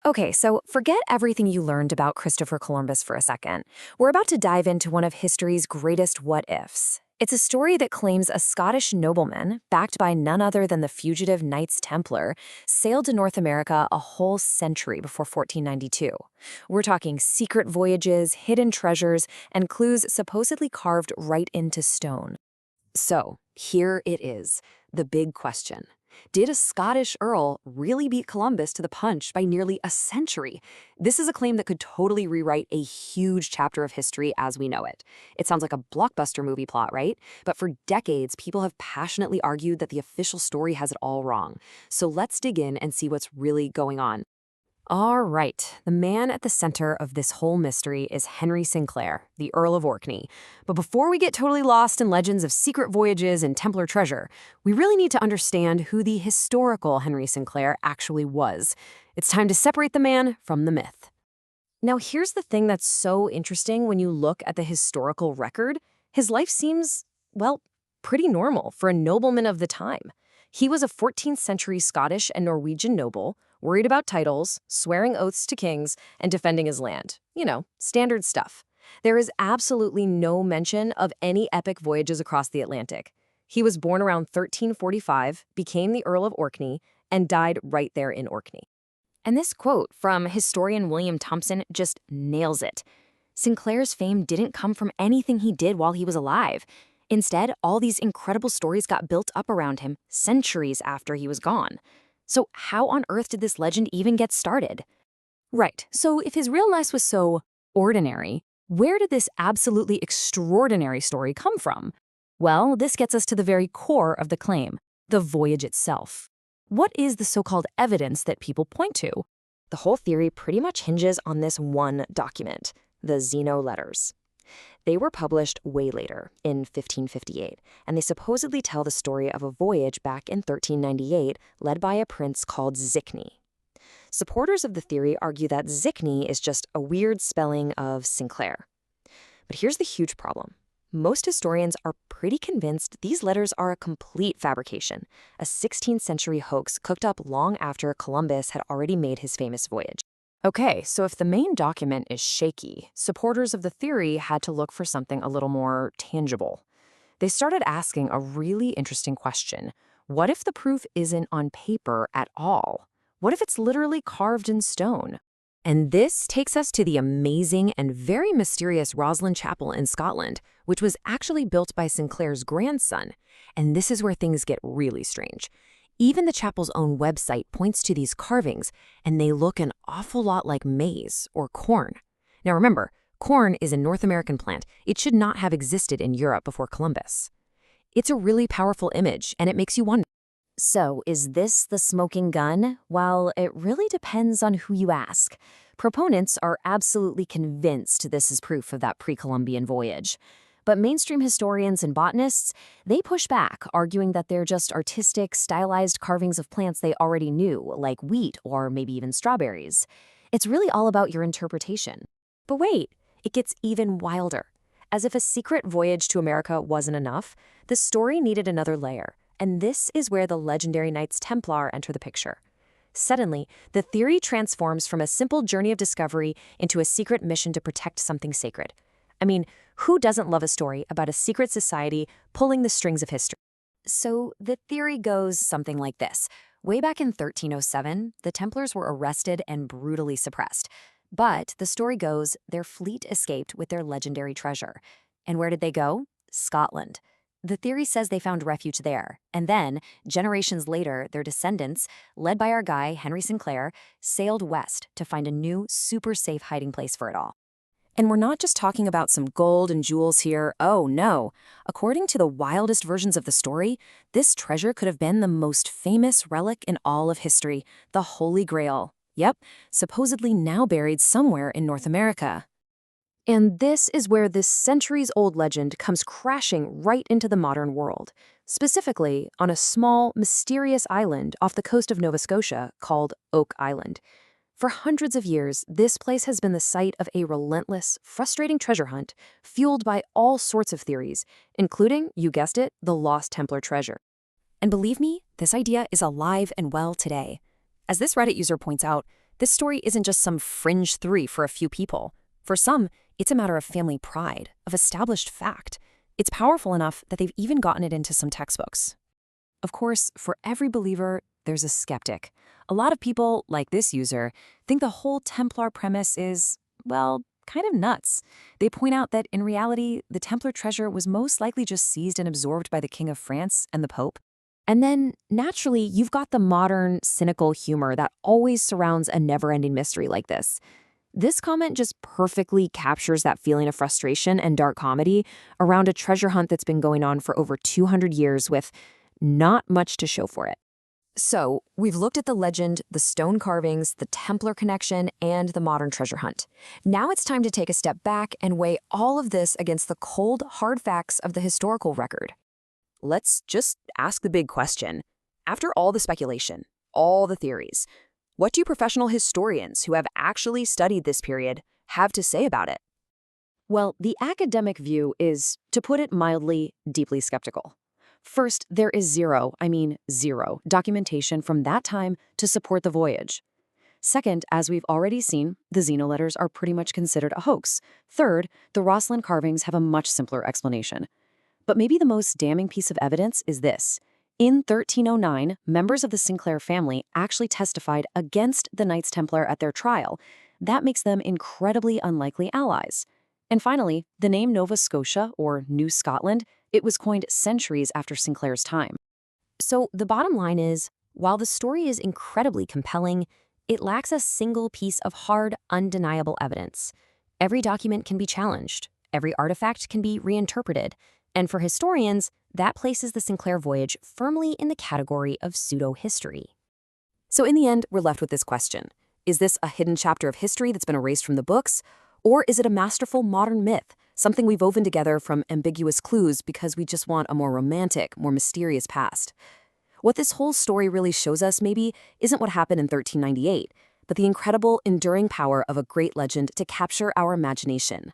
Okay, so forget everything you learned about Christopher Columbus for a second. We're about to dive into one of history's greatest what-ifs. It's a story that claims a Scottish nobleman, backed by none other than the fugitive Knights Templar, sailed to North America a whole century before 1492. We're talking secret voyages, hidden treasures, and clues supposedly carved right into stone. So, here it is, the big question. Did a Scottish earl really beat Columbus to the punch by nearly a century? This is a claim that could totally rewrite a huge chapter of history as we know it. It sounds like a blockbuster movie plot, right? But for decades, people have passionately argued that the official story has it all wrong. So let's dig in and see what's really going on. All right, the man at the center of this whole mystery is Henry Sinclair, the Earl of Orkney. But before we get totally lost in legends of secret voyages and Templar treasure, we really need to understand who the historical Henry Sinclair actually was. It's time to separate the man from the myth. Now, here's the thing that's so interesting when you look at the historical record. His life seems, well, pretty normal for a nobleman of the time. He was a 14th century Scottish and Norwegian noble, worried about titles, swearing oaths to kings, and defending his land. You know, standard stuff. There is absolutely no mention of any epic voyages across the Atlantic. He was born around 1345, became the Earl of Orkney, and died right there in Orkney. And this quote from historian William Thompson just nails it. Sinclair's fame didn't come from anything he did while he was alive. Instead, all these incredible stories got built up around him centuries after he was gone. So how on earth did this legend even get started? Right, so if his real life was so ordinary, where did this absolutely extraordinary story come from? Well, this gets us to the very core of the claim, the voyage itself. What is the so-called evidence that people point to? The whole theory pretty much hinges on this one document, the Zeno letters. They were published way later, in 1558, and they supposedly tell the story of a voyage back in 1398 led by a prince called Zichni. Supporters of the theory argue that Zichni is just a weird spelling of Sinclair. But here's the huge problem. Most historians are pretty convinced these letters are a complete fabrication, a 16th century hoax cooked up long after Columbus had already made his famous voyage. Okay, so if the main document is shaky, supporters of the theory had to look for something a little more tangible. They started asking a really interesting question. What if the proof isn't on paper at all? What if it's literally carved in stone? And this takes us to the amazing and very mysterious Roslin Chapel in Scotland, which was actually built by Sinclair's grandson. And this is where things get really strange. Even the chapel's own website points to these carvings, and they look an awful lot like maize or corn. Now remember, corn is a North American plant. It should not have existed in Europe before Columbus. It's a really powerful image, and it makes you wonder. So, is this the smoking gun? Well, it really depends on who you ask. Proponents are absolutely convinced this is proof of that pre-Columbian voyage. But mainstream historians and botanists, they push back, arguing that they're just artistic, stylized carvings of plants they already knew, like wheat or maybe even strawberries. It's really all about your interpretation. But wait, it gets even wilder. As if a secret voyage to America wasn't enough, the story needed another layer. And this is where the legendary Knights Templar enter the picture. Suddenly, the theory transforms from a simple journey of discovery into a secret mission to protect something sacred. I mean, who doesn't love a story about a secret society pulling the strings of history? So the theory goes something like this. Way back in 1307, the Templars were arrested and brutally suppressed. But the story goes their fleet escaped with their legendary treasure. And where did they go? Scotland. The theory says they found refuge there. And then, generations later, their descendants, led by our guy, Henry Sinclair, sailed west to find a new, super safe hiding place for it all. And we're not just talking about some gold and jewels here. Oh, no. According to the wildest versions of the story, this treasure could have been the most famous relic in all of history, the Holy Grail. Yep, supposedly now buried somewhere in North America. And this is where this centuries-old legend comes crashing right into the modern world, specifically on a small, mysterious island off the coast of Nova Scotia called Oak Island. For hundreds of years, this place has been the site of a relentless, frustrating treasure hunt fueled by all sorts of theories, including, you guessed it, the lost Templar treasure. And believe me, this idea is alive and well today. As this Reddit user points out, This story isn't just some fringe theory for a few people. For some, it's a matter of family pride, of established fact. It's powerful enough that they've even gotten it into some textbooks. Of course, for every believer, there's a skeptic. A lot of people, like this user, think the whole Templar premise is, well, kind of nuts. They point out that in reality, the Templar treasure was most likely just seized and absorbed by the King of France and the Pope. And then, naturally, you've got the modern, cynical humor that always surrounds a never-ending mystery like this. This comment just perfectly captures that feeling of frustration and dark comedy around a treasure hunt that's been going on for over 200 years with not much to show for it. So, we've looked at the legend, the stone carvings, the Templar connection, and the modern treasure hunt. Now it's time to take a step back and weigh all of this against the cold, hard facts of the historical record. Let's just ask the big question. After all the speculation, all the theories, what do professional historians who have actually studied this period have to say about it? Well, the academic view is, to put it mildly, deeply skeptical. First, there is zero documentation from that time to support the voyage. Second, as we've already seen, the Zeno letters are pretty much considered a hoax. Third, the Rosslyn carvings have a much simpler explanation. But maybe the most damning piece of evidence is this. In 1309, members of the Sinclair family actually testified against the Knights Templar at their trial. That makes them incredibly unlikely allies. And finally, the name Nova Scotia, or New Scotland, it was coined centuries after Sinclair's time. So the bottom line is, while the story is incredibly compelling, it lacks a single piece of hard, undeniable evidence. Every document can be challenged. Every artifact can be reinterpreted. And for historians, that places the Sinclair Voyage firmly in the category of pseudo-history. So in the end, we're left with this question. Is this a hidden chapter of history that's been erased from the books? Or is it a masterful modern myth, something we've woven together from ambiguous clues because we just want a more romantic, more mysterious past? What this whole story really shows us, maybe, isn't what happened in 1398, but the incredible, enduring power of a great legend to capture our imagination.